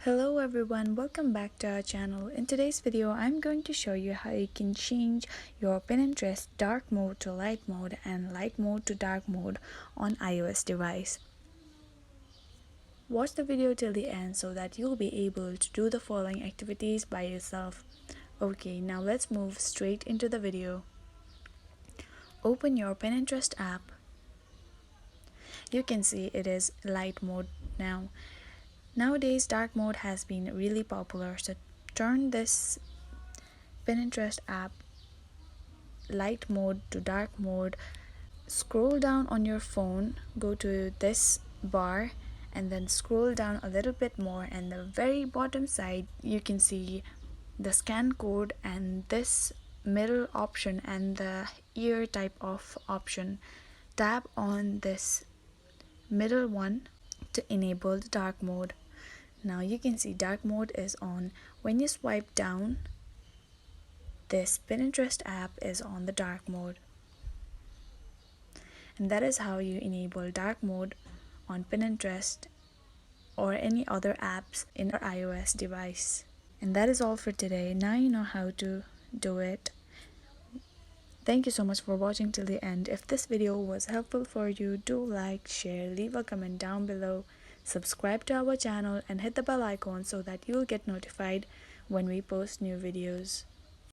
Hello everyone, welcome back to our channel. In today's video, I'm going to show you how you can change your Pinterest dark mode to light mode and light mode to dark mode on iOS device. Watch the video till the end so that you'll be able to do the following activities by yourself. Okay, now let's move straight into the video. Open your Pinterest app. You can see it is light mode now. Nowadays, dark mode has been really popular, so turn this Pinterest app light mode to dark mode. Scroll down on your phone, go to this bar, and then scroll down a little bit more, and the very bottom side you can see the scan code and this middle option and the ear type of option. Tap on this middle one to enable the dark mode. Now you can see dark mode is on. When you swipe down, this Pinterest app is on the dark mode. And that is how you enable dark mode on Pinterest or any other apps in your iOS device. And that is all for today. Now you know how to do it. Thank you so much for watching till the end. If this video was helpful for you, do like, share, leave a comment down below. Subscribe to our channel and hit the bell icon so that you'll get notified when we post new videos.